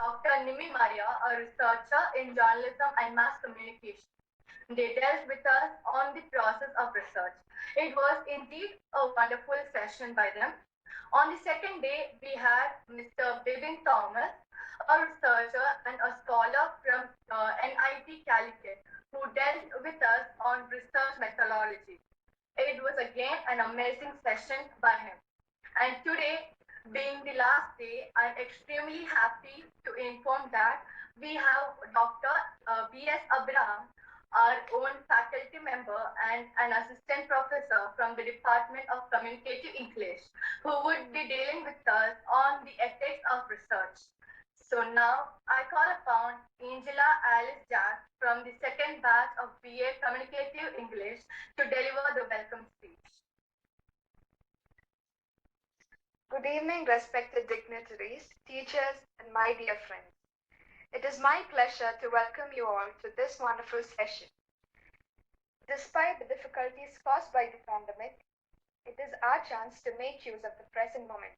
Dr. Nimi Maria, a researcher in journalism and mass communication. They dealt with us on the process of research. It was indeed a wonderful session by them. On the second day, we had Mr. Bibin Thomas, a researcher and a scholar from NIT Calicut, who dealt with us on research methodology. It was again an amazing session by him. And today, being the last day, I'm extremely happy to inform that we have Dr. B.S. Abraham, our own faculty member and an assistant professor from the Department of Communicative English, who would be dealing with us on the ethics of research. So now I call upon Angela Alice Jack from the second batch of BA Communicative English to deliver the welcome speech. Good evening, respected dignitaries, teachers, and my dear friends. It is my pleasure to welcome you all to this wonderful session. Despite the difficulties caused by the pandemic, it is our chance to make use of the present moment.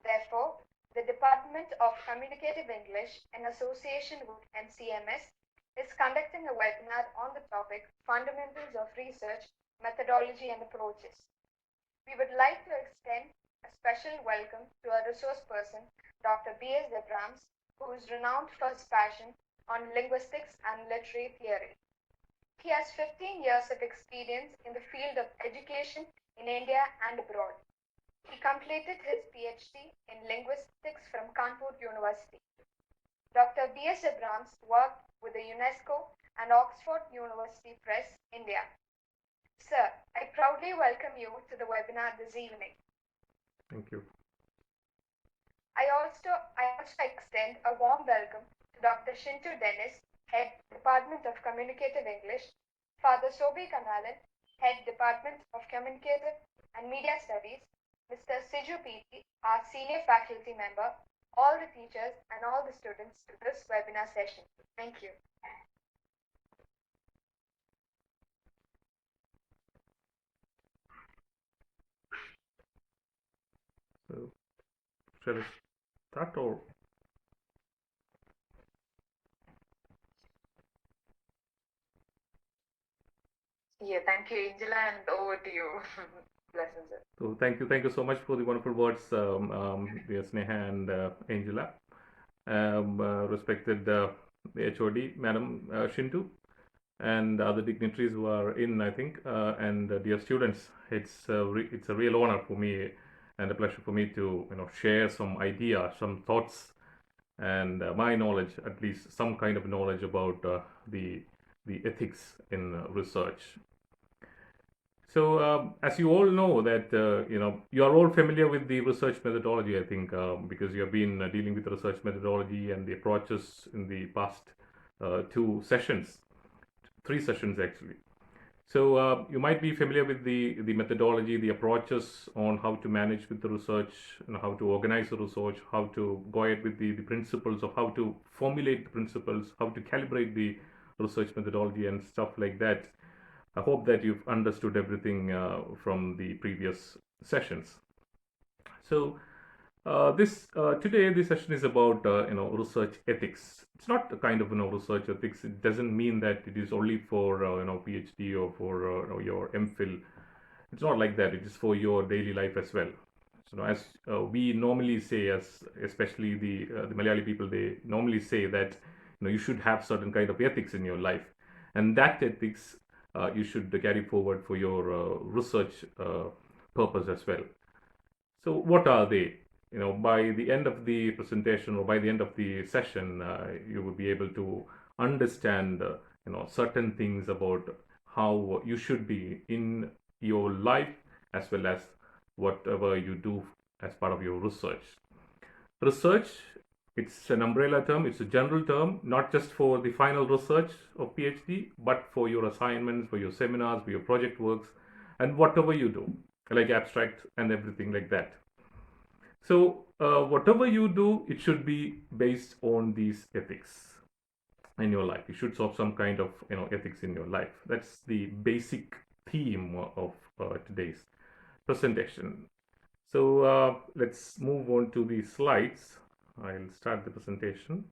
Therefore, the Department of Communicative English, in association with NCMS, is conducting a webinar on the topic Fundamentals of Research, Methodology and Approaches. We would like to extend a special welcome to our resource person, Dr. B.S. Abrahams, who is renowned for his passion on linguistics and literary theory. He has 15 years of experience in the field of education in India and abroad. He completed his PhD in linguistics from Kanpur University. Dr. B.S. Abrahams worked with the UNESCO and Oxford University Press, India. Sir, I proudly welcome you to the webinar this evening. Thank you. I also extend a warm welcome to Dr. Shintu Dennis, Head Department of Communicative English, Father Sobi Kanalan, Head Department of Communicative and Media Studies, Mr. Siju P.T., our Senior Faculty Member, all the teachers and all the students to this webinar session. Thank you. So, shall I start or? Yeah, thank you, Angela, and over to you. Blessings. So thank you so much for the wonderful words, dear Sneha and Angela. Respected the HOD, Madam Shintu, and other dignitaries who are in, I think, and dear students, it's a real honor for me and a pleasure for me to share some ideas, some thoughts, and my knowledge, at least some kind of knowledge about the ethics in research. So as you all know that you are all familiar with the research methodology, I think, because you have been dealing with research methodology and the approaches in the past 3 sessions actually. So you might be familiar with the methodology, the approaches on how to manage with the research, how to organize the research, how to go ahead with the principles of how to formulate the principles, how to calibrate the research methodology and stuff like that. I hope that you've understood everything from the previous sessions. So today this session is about research ethics. It's not a kind of research ethics. It doesn't mean that it is only for PhD or for your MPhil. It's not like that. It is for your daily life as well. So as we normally say, especially the Malayali people, they normally say that you should have certain kind of ethics in your life, and that ethics you should carry forward for your research purpose as well. So what are they? By the end of the presentation or by the end of the session, you will be able to understand certain things about how you should be in your life as well as whatever you do as part of your research. Research, it's an umbrella term, it's a general term, not just for the final research of PhD, but for your assignments, for your seminars, for your project works, and whatever you do, like abstract and everything like that. So whatever you do, it should be based on these ethics in your life. You should have some kind of ethics in your life. That's the basic theme of today's presentation. So let's move on to the slides. I'll start the presentation.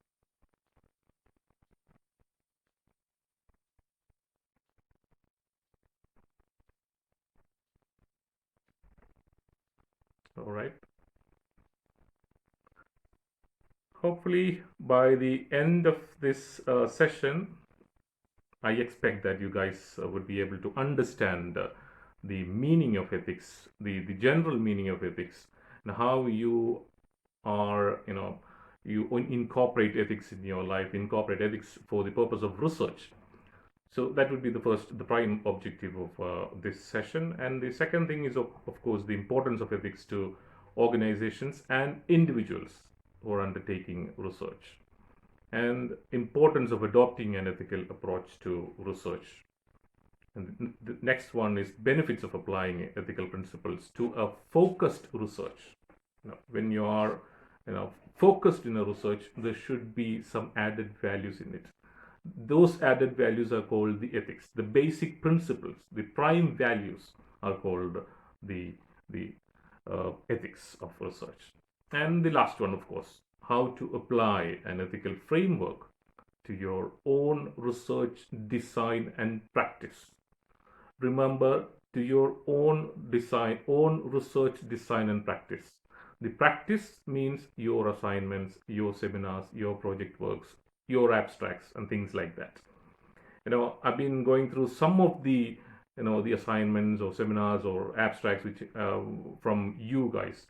All right. Hopefully, by the end of this session, I expect that you guys would be able to understand the meaning of ethics, the general meaning of ethics, and how you are, you incorporate ethics in your life, incorporate ethics for the purpose of research. So that would be the prime objective of this session. And the second thing is, of course, the importance of ethics to organizations and individuals who are undertaking research, and importance of adopting an ethical approach to research. And the next one is benefits of applying ethical principles to a focused research. When you are, focused in a research, there should be some added values in it. Those added values are called the ethics. The basic principles, the prime values, are called the ethics of research. And the last one, of course, how to apply an ethical framework to your own research, design, and practice. Remember, to your own design, own research, design, and practice. The practice means your assignments, your seminars, your project works, your abstracts, and things like that. I've been going through some of the the assignments or seminars or abstracts which from you guys,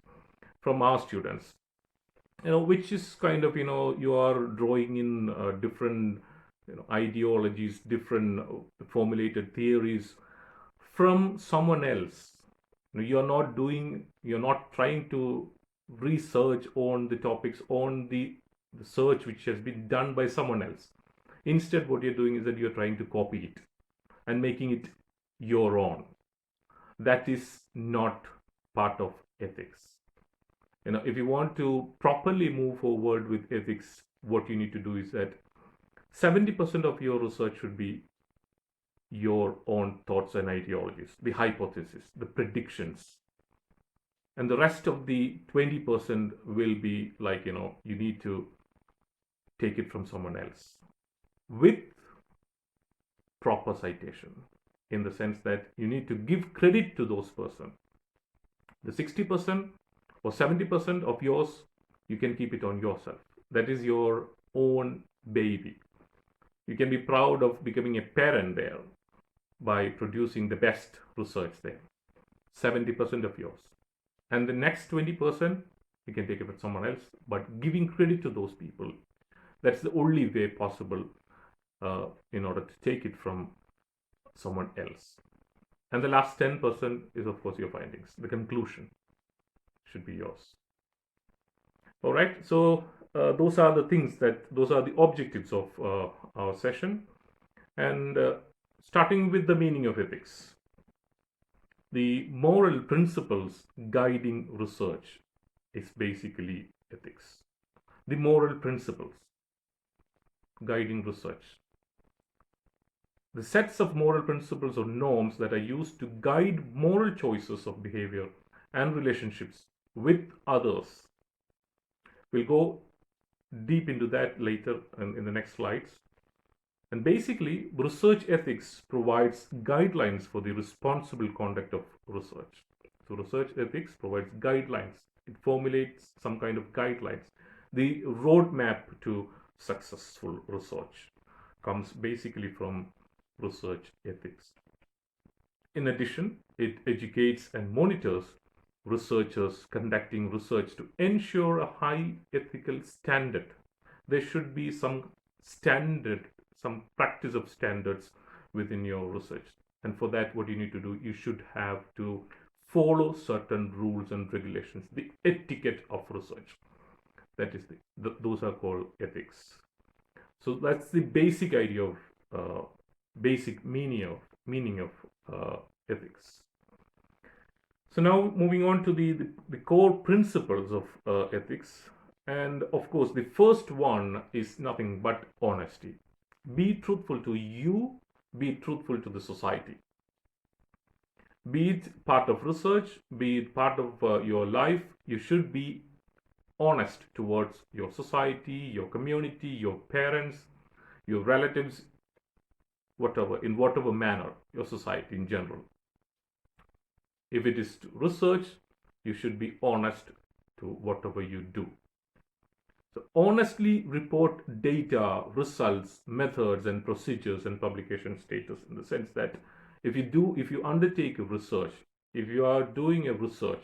from our students, which is kind of, you are drawing in different ideologies, different formulated theories from someone else. You're not trying to research on the topics on the search which has been done by someone else. Instead, what you're doing is that you're trying to copy it and making it your own. That is not part of ethics. If you want to properly move forward with ethics, what you need to do is that 70% of your research should be your own thoughts and ideologies, the hypothesis, the predictions. And the rest of the 20% will be like, you need to take it from someone else with proper citation, in the sense that you need to give credit to those person. The 60% or 70% of yours, you can keep it on yourself. That is your own baby. You can be proud of becoming a parent there by producing the best research there. 70% of yours. And the next 20%, you can take it with someone else, but giving credit to those people, that's the only way possible in order to take it from someone else. And the last 10% is, of course, your findings. The conclusion should be yours. All right, so those are the objectives of our session. And starting with the meaning of ethics. The moral principles guiding research is basically ethics. The moral principles guiding research. The sets of moral principles or norms that are used to guide moral choices of behavior and relationships with others. We'll go deep into that later in the next slides. And basically, research ethics provides guidelines for the responsible conduct of research. So research ethics provides guidelines. It formulates some kind of guidelines. The roadmap to successful research comes basically from research ethics. In addition, it educates and monitors researchers conducting research to ensure a high ethical standard. There should be some standard, some practice of standards within your research. And for that, what you need to do, you should have to follow certain rules and regulations, the etiquette of research. That is those are called ethics. So that's the basic idea of basic meaning of ethics. So now moving on to the core principles of ethics. And of course, the first one is nothing but honesty. Be truthful to you, be truthful to the society. Be it part of research, be it part of your life, you should be honest towards your society, your community, your parents, your relatives, whatever, in whatever manner, your society in general. If it is research, you should be honest to whatever you do. So honestly report data, results, methods, and procedures and publication status, in the sense that if you undertake a research, if you are doing a research,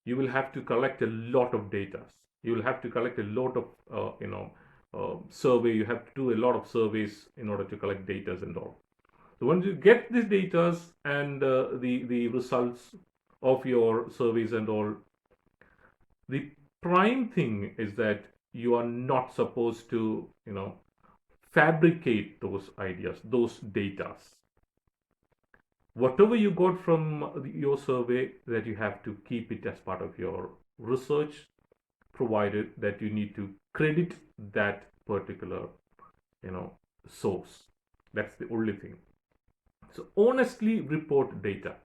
you will have to collect a lot of data. You will have to collect a lot of survey. You have to do a lot of surveys in order to collect data and all. So once you get these data and the results of your surveys and all, the prime thing is that you are not supposed to fabricate those ideas, those data. Whatever you got from your survey, that you have to keep it as part of your research, provided that you need to credit that particular source. That's the only thing. So honestly report data.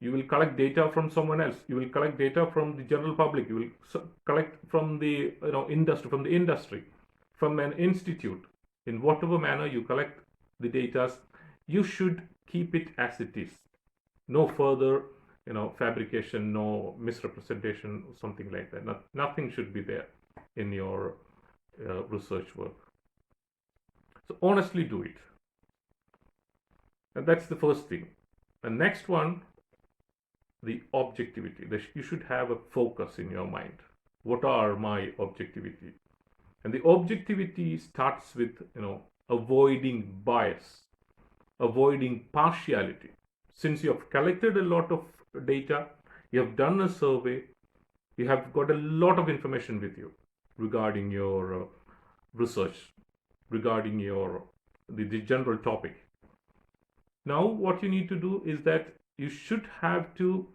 You will collect data from someone else. You will collect data from the general public. You will collect from the industry, from an institute. In whatever manner you collect the data, you should keep it as it is. No further fabrication, no misrepresentation, something like that. Nothing should be there in your research work. So honestly do it. And that's the first thing. The next one, the objectivity. You should have a focus in your mind. What are my objectivity? And the objectivity starts with avoiding bias, avoiding partiality. Since you have collected a lot of data, you have done a survey, you have got a lot of information with you regarding your research, regarding your the general topic. Now what you need to do is that you should have to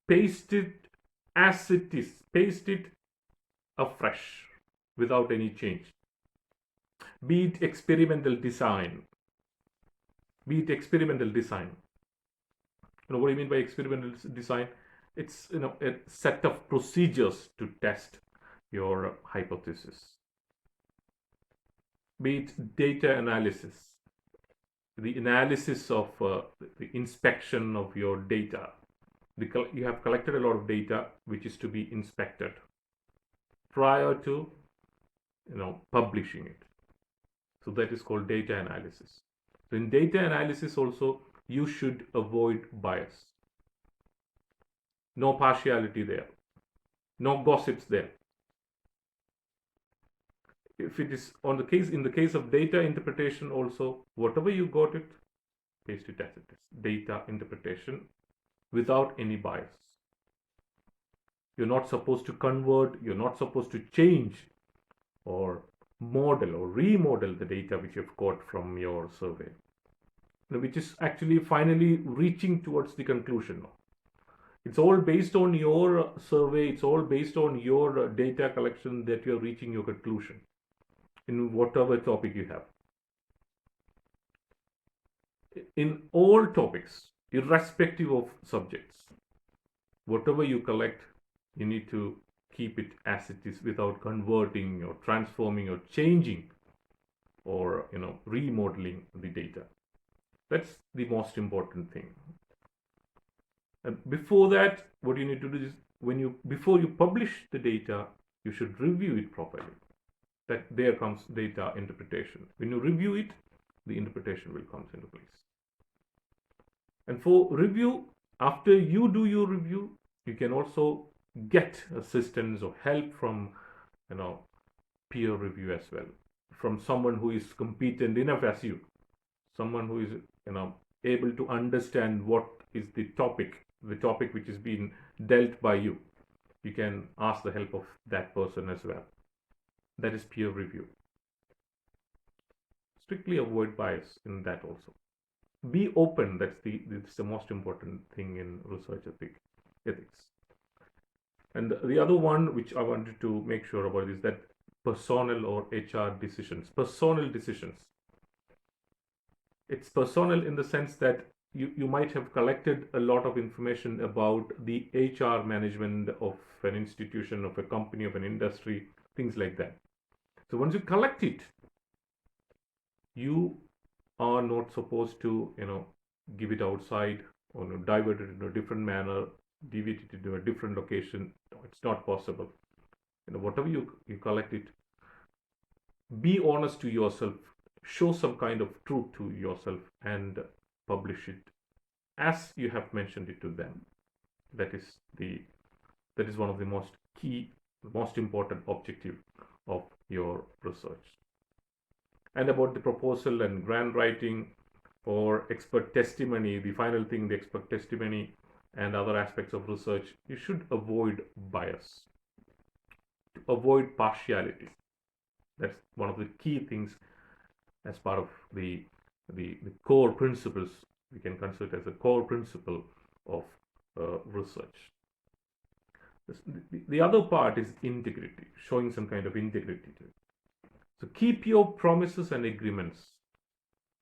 paste it as it is, paste it afresh without any change. Be it experimental design. What do you mean by experimental design? It's a set of procedures to test your hypothesis. Be it data analysis, the analysis of the inspection of your data. You have collected a lot of data which is to be inspected prior to publishing it. So that is called data analysis. So in data analysis also, you should avoid bias. No partiality there. No gossips there. If it is in the case of data interpretation also, whatever you got it, paste it as it is. Data interpretation without any bias. You're not supposed to convert, you're not supposed to change or model or remodel the data which you've got from your survey, which is actually finally reaching towards the conclusion. It's all based on your survey, it's all based on your data collection that you're reaching your conclusion in whatever topic you have. In all topics, irrespective of subjects, whatever you collect, you need to keep it as it is without converting or transforming or changing or remodeling the data. That's the most important thing. And before that, what you need to do is before you publish the data, you should review it properly. That there comes data interpretation. When you review it, the interpretation will come into place. And for review, after you do your review, you can also get assistance or help from peer review as well, from someone who is competent enough as you, someone who is able to understand what is the topic which is being dealt by you. You can ask the help of that person as well. That is peer review. Strictly avoid bias in that also. Be open. That's the most important thing in research ethics. And the other one which I wanted to make sure about is that personnel or HR decisions. Personnel decisions. It's personal in the sense that you might have collected a lot of information about the HR management of an institution, of a company, of an industry, things like that. So once you collect it, you are not supposed to, give it outside or divert it in a different manner, deviate it into a different location. No, it's not possible. Whatever you collect it, be honest to yourself, show some kind of truth to yourself, and publish it as you have mentioned it to them. That is one of the most important objective of your research. And about the proposal and grant writing or expert testimony, the final thing, the expert testimony and other aspects of research, you should avoid bias, avoid partiality. That's one of the key things as part of the core principles. We can consider it as a core principle of research. The other part is integrity, showing some kind of integrity to it. So keep your promises and agreements.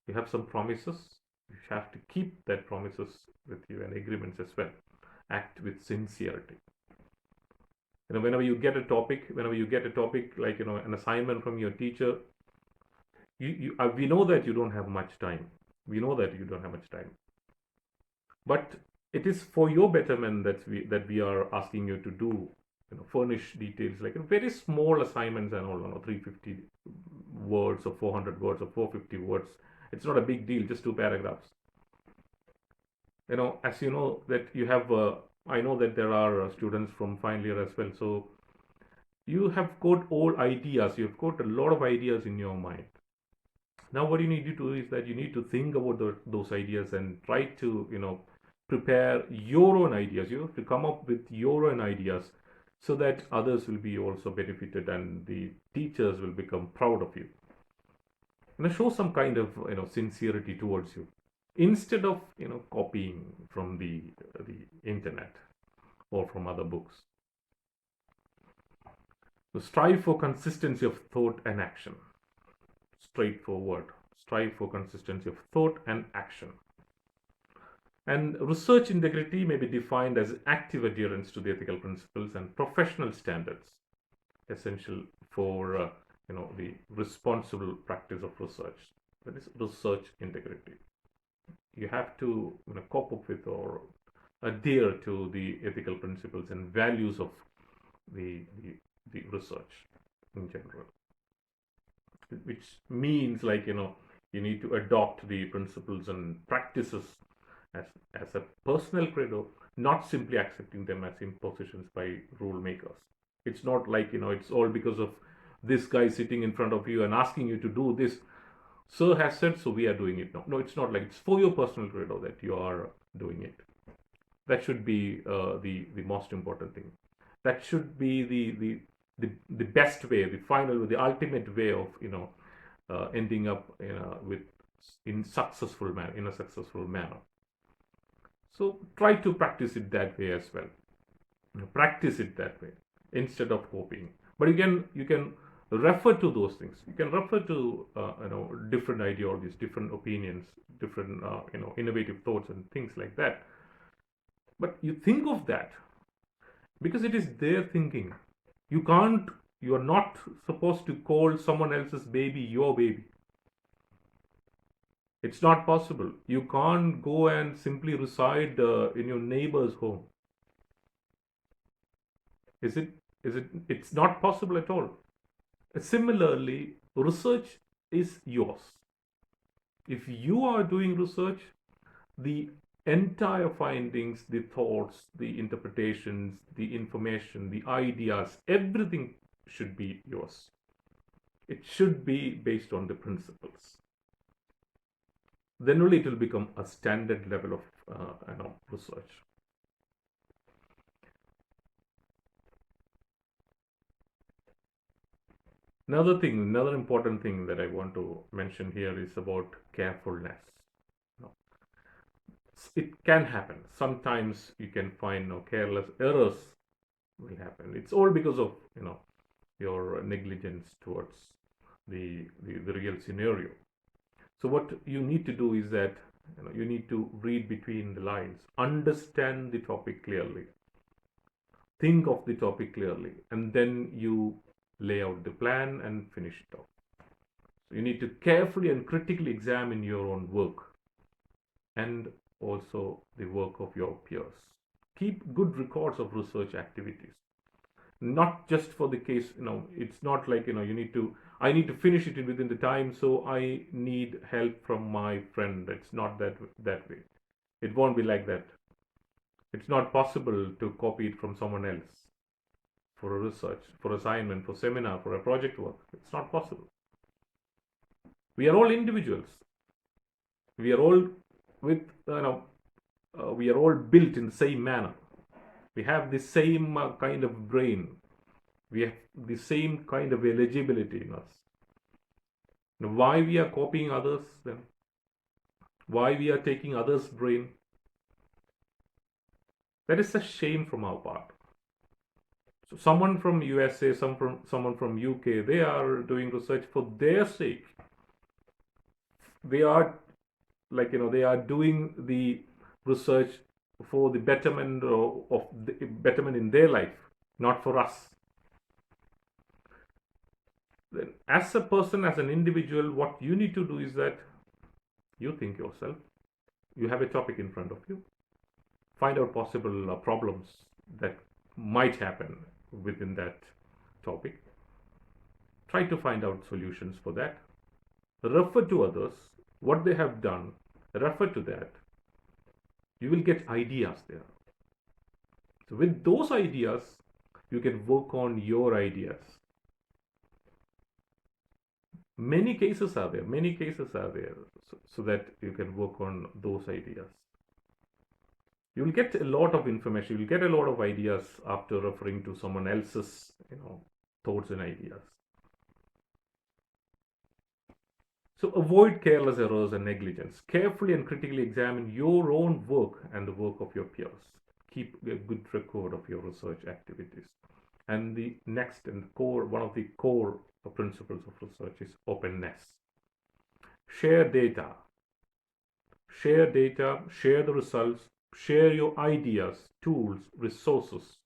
You have some promises, you have to keep that promises with you, and agreements as well. Act with sincerity. Whenever you get a topic like an assignment from your teacher, we know that you don't have much time. But it is for your betterment that we are asking you to do, furnish details like very small assignments and all, 350 words or 400 words or 450 words. It's not a big deal, just 2 paragraphs. As you know that you have, I know that there are students from final year as well. So you have got all ideas. You've got a lot of ideas in your mind. Now what you need to do is that you need to think about those ideas and try to, prepare your own ideas. You have to come up with your own ideas so that others will be also benefited and the teachers will become proud of you. Show some kind of sincerity towards you, instead of copying from the internet or from other books. So strive for consistency of thought and action. Straightforward. Strive for consistency of thought and action. And research integrity may be defined as active adherence to the ethical principles and professional standards essential for the responsible practice of research. That is research integrity. You have to cope up with or adhere to the ethical principles and values of the research in general, which means like you need to adopt the principles and practices as a personal credo, not simply accepting them as impositions by rule makers. It's not like it's all because of this guy sitting in front of you and asking you to do this. Sir has said, so we are doing it. No, it's not like it's for your personal credo that you are doing it. That should be the most important thing. That should be the best way, the ultimate way of ending up in a successful manner. So try to practice it that way as well. Practice it that way instead of copying. But you can refer to those things. You can refer to different ideologies, different opinions, different innovative thoughts and things like that. But you think of that because it is their thinking. You are not supposed to call someone else's baby your baby. It's not possible. You can't go and simply reside in your neighbor's home. It's not possible at all. Similarly, research is yours. If you are doing research, the entire findings, the thoughts, the interpretations, the information, the ideas, everything should be yours. It should be based on the principles. Then only it will become a standard level of research. Another important thing that I want to mention here is about carefulness. It can happen. Sometimes you can find careless errors will happen. It's all because of your negligence towards the real scenario. So what you need to do is that You need to read between the lines, understand the topic clearly, think of the topic clearly, and then you lay out the plan and finish it off. So you need to carefully and critically examine your own work and also the work of your peers. Keep good records of research activities, not just for the case. It's not like I need to finish it within the time, so I need help from my friend. It's not that way. It won't be like that. It's not possible to copy it from someone else for a research, for assignment, for seminar, for a project work. It's not possible. We are all individuals. We are all with we are all built in the same manner. We have the same kind of brain. We have the same kind of eligibility in us. Now, why we are copying others then? Why we are taking others' brain? That is a shame from our part. So someone from USA, someone from UK, they are doing research for their sake. They are they are doing the research for the betterment of the betterment in their life, not for us. Then, as a person, as an individual, what you need to do is that you think yourself. You have a topic in front of you. Find out possible problems that might happen within that topic. Try to find out solutions for that. Refer to others, what they have done. Refer to that. You will get ideas there. So with those ideas, you can work on your ideas. Many cases are there, so that you can work on those ideas. You will get a lot of information, you will get a lot of ideas after referring to someone else's thoughts and ideas. So avoid careless errors and negligence. Carefully and critically examine your own work and the work of your peers. Keep a good record of your research activities. And the next and one of the core principles of research is openness. Share data. Share the results, share your ideas, tools, resources.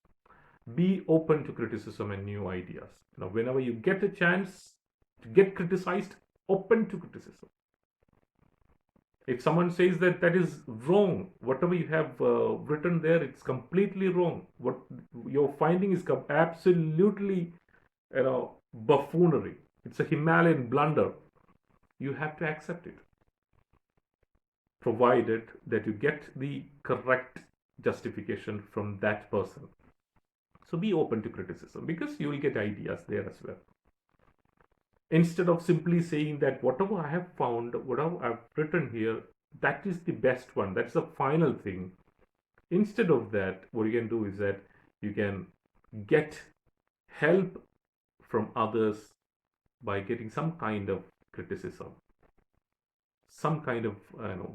Be open to criticism and new ideas. Whenever you get a chance to get criticized, open to criticism. If someone says that is wrong, whatever you have written there, it's completely wrong. What you're finding is absolutely buffoonery. It's a Himalayan blunder. You have to accept it, provided that you get the correct justification from that person. So be open to criticism, because you will get ideas there as well. Instead of simply saying that whatever I have found, whatever I've written here, that is the best one, that's the final thing. Instead of that, what you can do is that you can get help from others by getting some kind of criticism, some kind of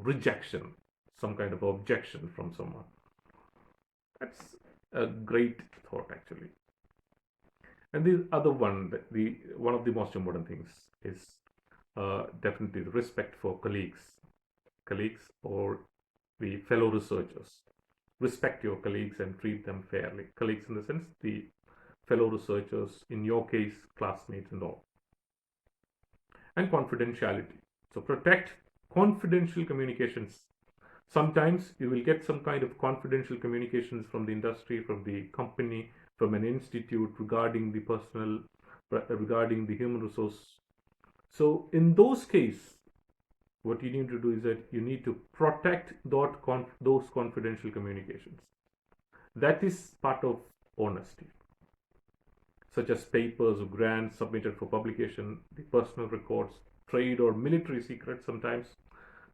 rejection, some kind of objection from someone. That's a great thought, actually. And the other one, one of the most important things is definitely the respect for colleagues or the fellow researchers. Respect your colleagues and treat them fairly. Colleagues in the sense, the fellow researchers, in your case, classmates and all. And confidentiality. So protect confidential communications. Sometimes you will get some kind of confidential communications from the industry, from the company, from an institute regarding the personnel, regarding the human resource. So in those cases, what you need to do is that you need to protect those confidential communications. That is part of honesty, such as papers or grants submitted for publication, the personal records, trade or military secrets sometimes,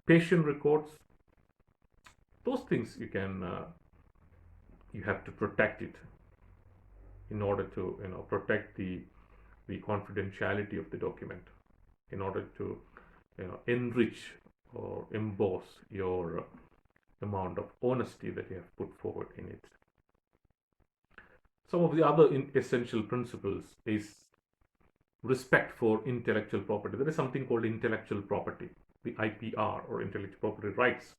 patient records. Those things you have to protect it in order to protect the confidentiality of the document, in order to enrich or emboss your amount of honesty that you have put forward in it. Some of the other essential principles is respect for intellectual property. There is something called intellectual property. the IPR or intellectual property rights.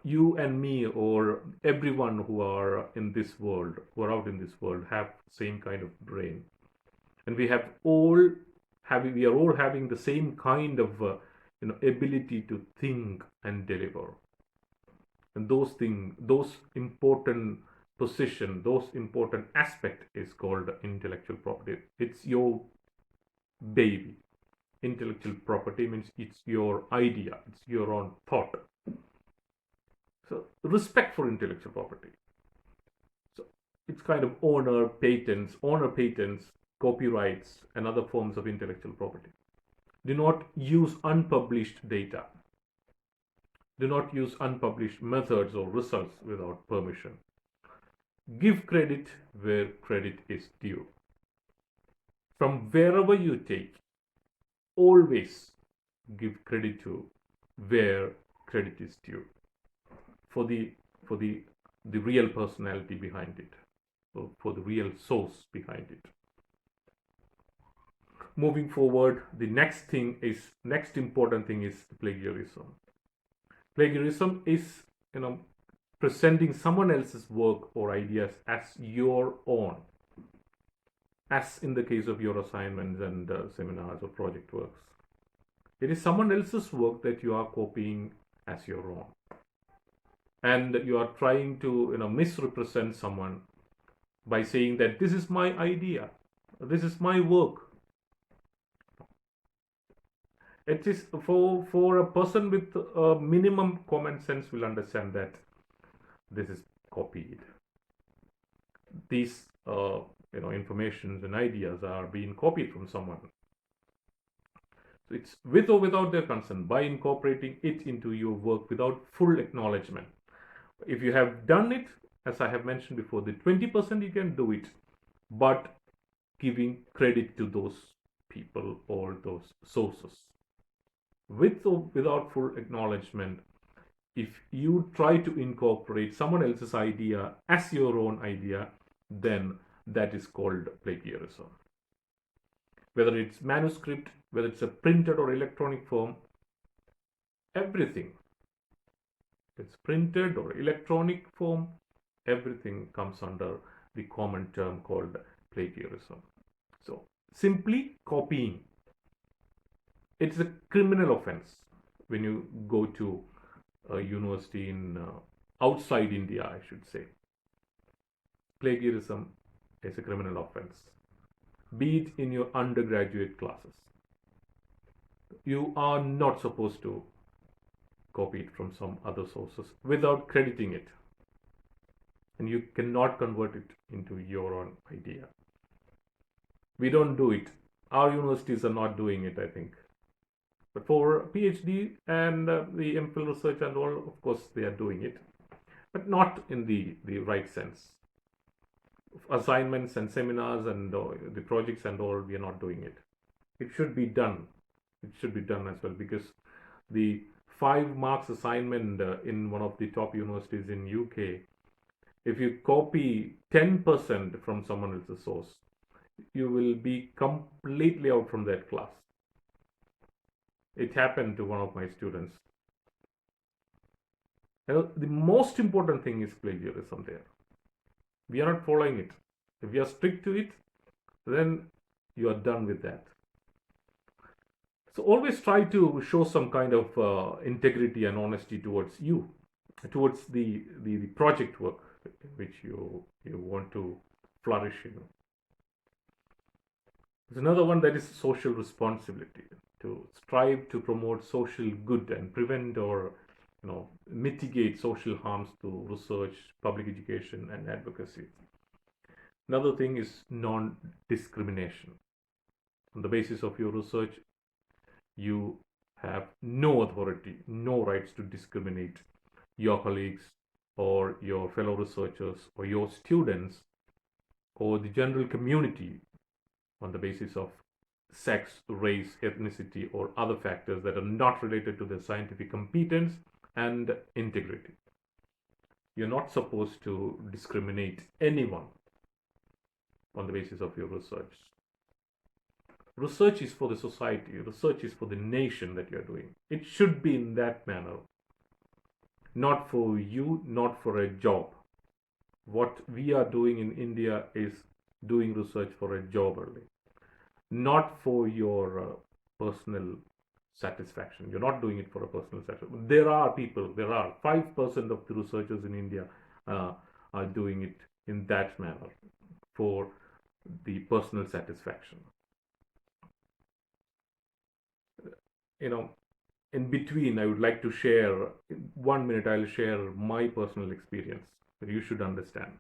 You and me or everyone who are in this world, who are out in this world, have same kind of brain, and we are all having the same kind of ability to think and deliver. And those important position, those important aspect is called intellectual property. It's your baby. Intellectual property means it's your idea, it's your own thought. So respect for intellectual property. So it's kind of honor patents, copyrights, and other forms of intellectual property. Do not use unpublished data. Do not use unpublished methods or results without permission. Give credit where credit is due. From wherever you take, always give credit to where credit is due. For the real personality behind it, for the real source behind it. Moving forward, the next important thing is plagiarism. Plagiarism is presenting someone else's work or ideas as your own, as in the case of your assignments and seminars or project works. It is someone else's work that you are copying as your own, and you are trying to misrepresent someone by saying that this is my idea, this is my work. It is for a person with a minimum common sense will understand that this is copied. These informations and ideas are being copied from someone. So it's with or without their consent, by incorporating it into your work without full acknowledgement. If you have done it, as I have mentioned before, the 20% you can do it, but giving credit to those people or those sources. With or without full acknowledgement, if you try to incorporate someone else's idea as your own idea, then that is called plagiarism. Whether it's manuscript, whether it's a printed or electronic form, everything. It's printed or electronic form, everything comes under the common term called plagiarism. So simply copying, it's a criminal offense when you go to a university in outside India, I should say. Plagiarism is a criminal offense, be it in your undergraduate classes. You are not supposed to copy it from some other sources without crediting it, and you cannot convert it into your own idea. We don't do it. Our universities are not doing it, I think. But for PhD and the MPhil research and all, of course, they are doing it, but not in the right sense. Assignments and seminars and the projects and all, we are not doing it. It should be done. It should be done as well, because the 5 marks assignment in one of the top universities in UK, if you copy 10% from someone else's source, you will be completely out from that class. It happened to one of my students. The most important thing is plagiarism there. We are not following it. If we are strict to it, then you are done with that. So always try to show some kind of integrity and honesty towards you, towards the project work which you want to flourish in. There's another one, that is social responsibility, to strive to promote social good and prevent or mitigate social harms through research, public education, and advocacy. Another thing is non-discrimination. On the basis of your research, you have no authority, no rights to discriminate your colleagues or your fellow researchers or your students or the general community on the basis of sex, race, ethnicity, or other factors that are not related to their scientific competence and integrity. You're not supposed to discriminate anyone on the basis of your research. research is for the society, research is for the nation that you're doing. It should be in that manner, not for you, not for a job. What we are doing in India is doing research for a job only, not for your personal satisfaction. You're not doing it for a personal satisfaction. There are 5% of the researchers in India uh, are doing it in that manner for the personal satisfaction. In between, I would like to share 1 minute. I'll share my personal experience that you should understand.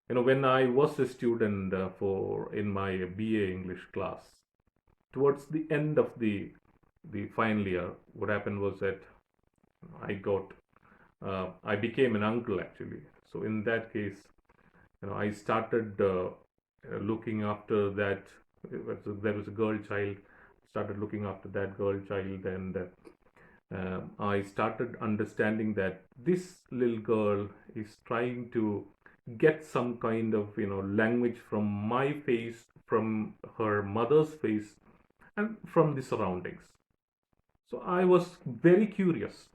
When I was a student in my BA English class, towards the end of the final year, what happened was that I became an uncle actually. So in that case, I started looking after that. There was a girl child. Started looking after that girl child, and I started understanding that this little girl is trying to get some kind of language from my face, from her mother's face, and from the surroundings. So I was very curious.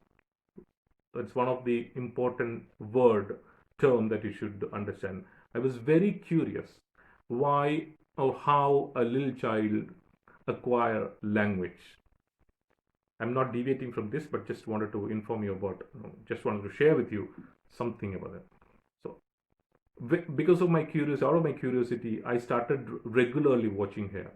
That's one of the important word term that you should understand. I was very curious why or how a little child acquire language. I'm not deviating from this, but just wanted to inform you about, just wanted to share with you something about it. So because of my curiosity, out of my curiosity, I started regularly watching her.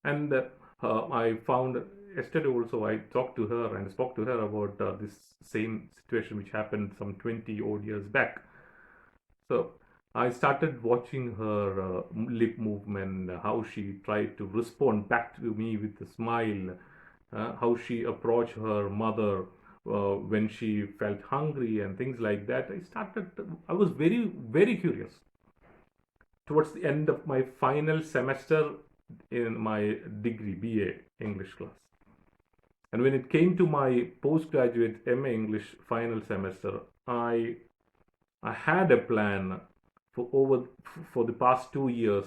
And I found yesterday also, I talked to her and spoke to her about this same situation which happened some 20 odd years back. So I started watching her lip movement, how she tried to respond back to me with a smile, how she approached her mother when she felt hungry and things like that. I was very, very curious. Towards the end of my final semester in my degree, BA English class. And when it came to my postgraduate MA English final semester, I had a plan for the past 2 years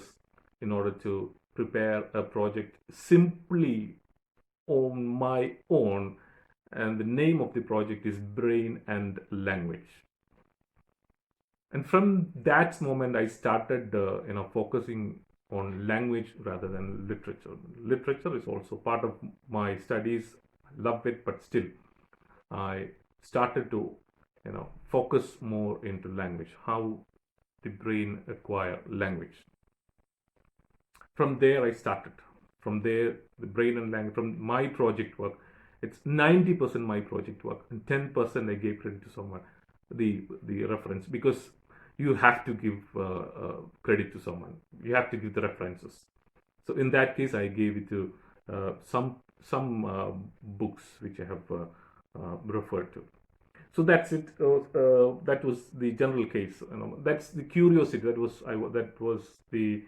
in order to prepare a project simply on my own, and the name of the project is Brain and Language. And from that moment, I started, focusing on language rather than literature. Literature is also part of my studies. I love it, but still, I started to, focus more into language, how the brain acquire language. From there, I started. From there, the brain and language, from my project work, it's 90% my project work, and 10% I gave credit to someone, the reference, because you have to give credit to someone. You have to give the references. So in that case, I gave it to some books which I have referred to. So that's it. That was the general case. That's the curiosity. That was the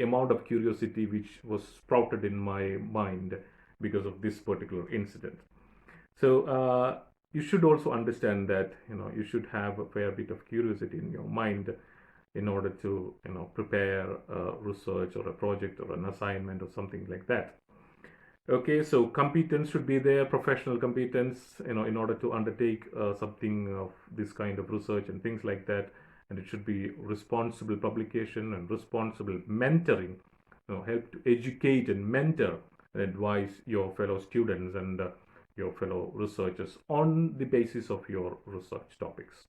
amount of curiosity which was sprouted in my mind because of this particular incident. So you should also understand that you should have a fair bit of curiosity in your mind in order to prepare a research or a project or an assignment or something like that. Okay, so competence should be there, professional competence, in order to undertake something of this kind of research and things like that. And it should be responsible publication and responsible mentoring, help to educate and mentor and advise your fellow students and your fellow researchers on the basis of your research topics.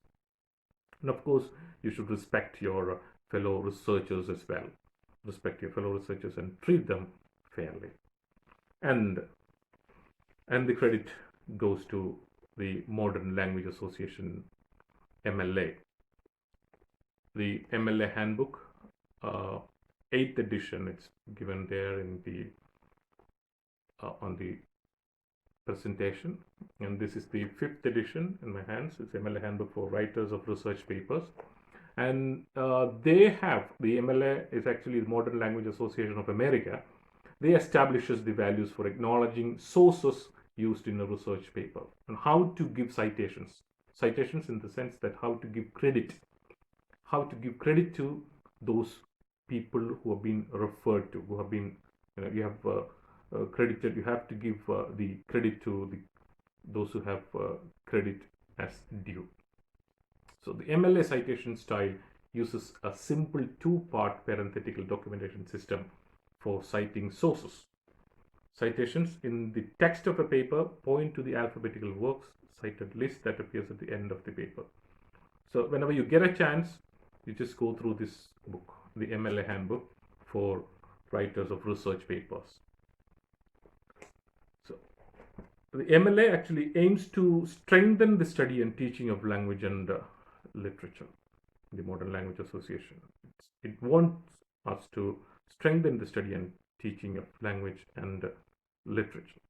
And of course, you should respect your fellow researchers as well. Respect your fellow researchers and treat them fairly. And the credit goes to the Modern Language Association, MLA. The MLA handbook, 8th edition, it's given there in the on the presentation, and this is the 5th edition in my hands. It's MLA handbook for writers of research papers, and they have, the MLA is actually the Modern Language Association of America. They establishes the values for acknowledging sources used in a research paper and how to give citations in the sense that how to give credit to those people who have been referred to, who have been, you have credited. You have to give the credit to those who have credit as due. So the MLA citation style uses a simple two-part parenthetical documentation system for citing sources. Citations in the text of a paper point to the alphabetical works cited list that appears at the end of the paper. So whenever you get a chance, you just go through this book, the MLA handbook for writers of research papers. So the MLA actually aims to strengthen the study and teaching of language and literature, the Modern Language Association. It wants us to strengthen the study and teaching of language and literature.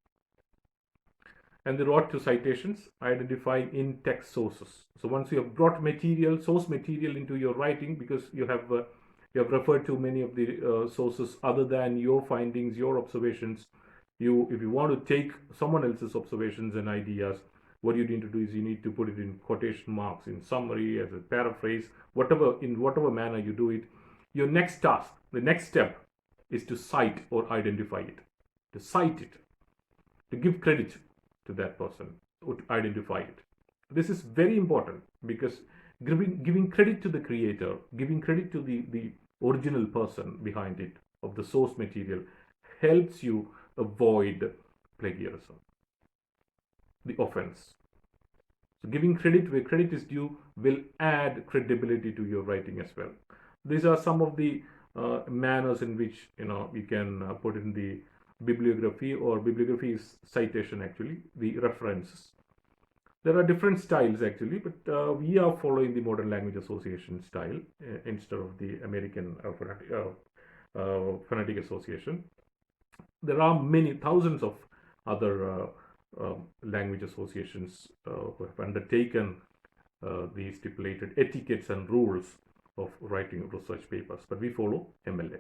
And the road to citations, identifying in-text sources. So once you have brought material, source material into your writing, because you have referred to many of the sources other than your findings, your observations. If you want to take someone else's observations and ideas, what you need to do is you need to put it in quotation marks, in summary, as a paraphrase, in whatever manner you do it. Your next task, the next step, is to cite or identify it, to cite it, to give credit to that person, or to identify it. This is very important because giving credit to the creator, giving credit to the original person behind it, of the source material, helps you avoid plagiarism, the offense. So giving credit where credit is due will add credibility to your writing as well. These are some of the manners in which you can put in the bibliography, or bibliography is citation actually, the references. There are different styles actually, but we are following the Modern Language Association style instead of the American Phonetic Association. There are many thousands of other language associations who have undertaken the stipulated etiquettes and rules of writing research papers, but we follow MLA.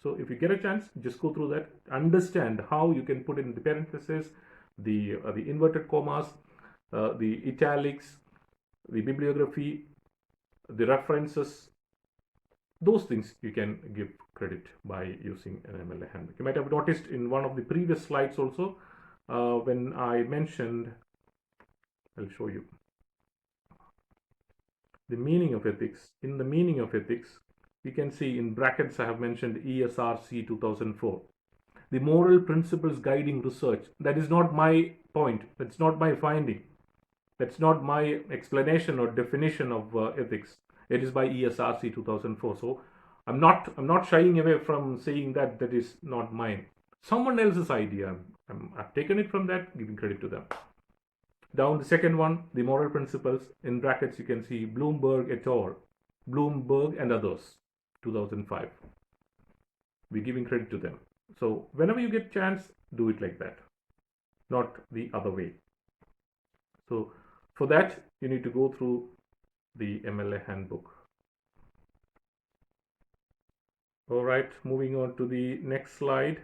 So if you get a chance, just go through that, understand how you can put in the parentheses, the inverted commas, the italics, the bibliography, the references. Those things you can give credit by using an MLA handbook. You might have noticed in one of the previous slides also, when I mentioned, I'll show you, the meaning of ethics. In the meaning of ethics, you can see in brackets I have mentioned ESRC 2004. The moral principles guiding research. That is not my point. That's not my finding. That's not my explanation or definition of ethics. It is by ESRC 2004. So I'm not shying away from saying that is not mine. Someone else's idea. I've taken it from that, giving credit to them. Down the second one, the moral principles, in brackets you can see Bloomberg et al., Bloomberg and others, 2005. We're giving credit to them. So whenever you get chance, do it like that, not the other way. So for that, you need to go through the MLA handbook. All right, moving on to the next slide.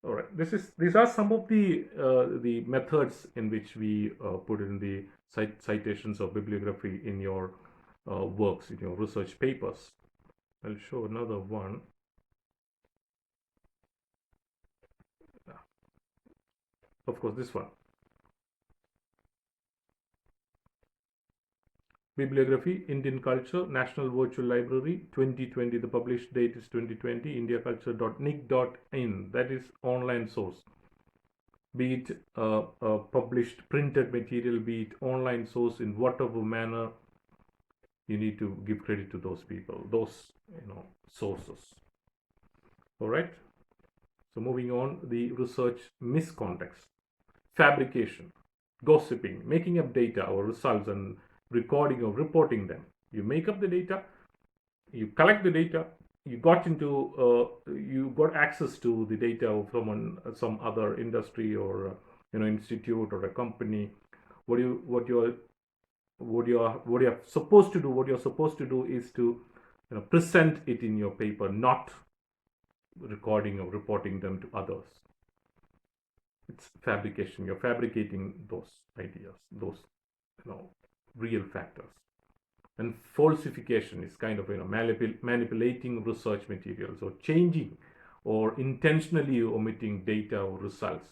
All right, these are some of the methods in which we put in the citations of bibliography in your works, in your research papers. I'll show another one. Of course, this one. Bibliography, Indian Culture, National Virtual Library, 2020. The published date is 2020, indiaculture.nic.in. That is online source. Be it published printed material, be it online source, in whatever manner, you need to give credit to those people, those sources. All right. So moving on, the research miscontext, fabrication, gossiping, making up data or results and recording or reporting them. You make up the data, you collect the data, you got access to the data of some other industry or institute or a company. What you're supposed to do is to present it in your paper, not recording or reporting them to others. It's fabrication. You're fabricating those ideas, those real factors. And falsification is kind of manipulating research materials or changing or intentionally omitting data or results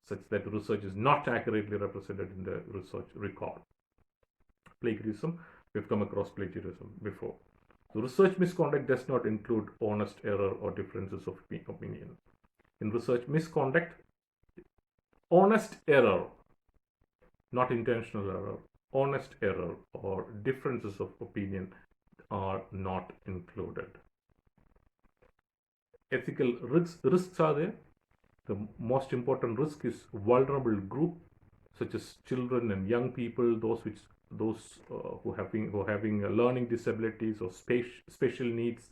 such that the research is not accurately represented in the research record. Plagiarism, we've come across plagiarism before. So research misconduct does not include honest error or differences of opinion. In research misconduct, honest error, not intentional error, honest error or differences of opinion are not included. Ethical risks are there. The most important risk is vulnerable group, such as children and young people, those who having learning disabilities or special needs,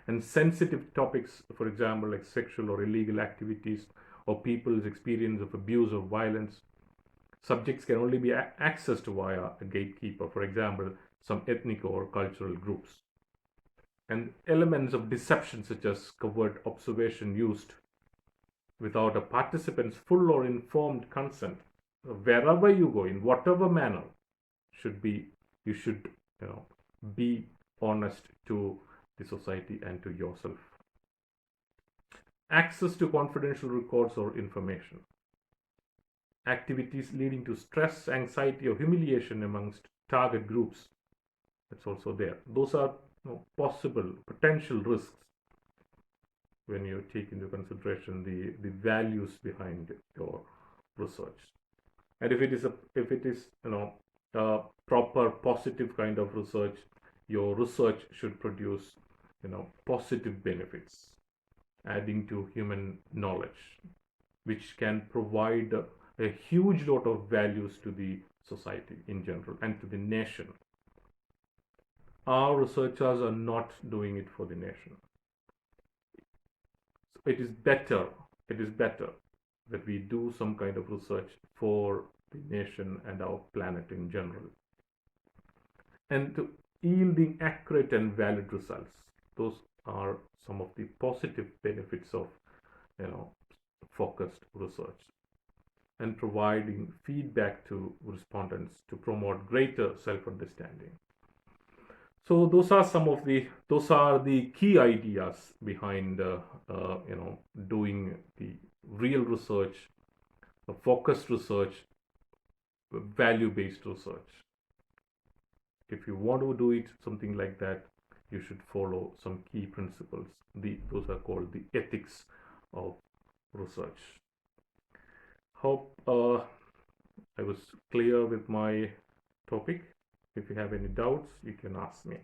and sensitive topics, for example, like sexual or illegal activities, or people's experience of abuse or violence. Subjects can only be accessed via a gatekeeper, for example, some ethnic or cultural groups. And elements of deception, such as covert observation used without a participant's full or informed consent, wherever you go, in whatever manner, you should be honest to the society and to yourself. Access to confidential records or information. Activities leading to stress, anxiety, or humiliation amongst target groups. That's also there. Those are possible potential risks when you take into consideration the values behind your research. And if it is a proper positive kind of research, your research should produce positive benefits, adding to human knowledge, which can provide a huge lot of values to the society in general and to the nation. Our researchers are not doing it for the nation. So it is better that we do some kind of research for the nation and our planet in general, and to yielding accurate and valid results. Those are some of the positive benefits of focused research, and providing feedback to respondents to promote greater self-understanding. So those are the key ideas behind doing the real research, focused research, value-based research. If you want to do it something like that, you should follow some key principles. Those are called the ethics of research. Hope I was clear with my topic. If you have any doubts, you can ask me.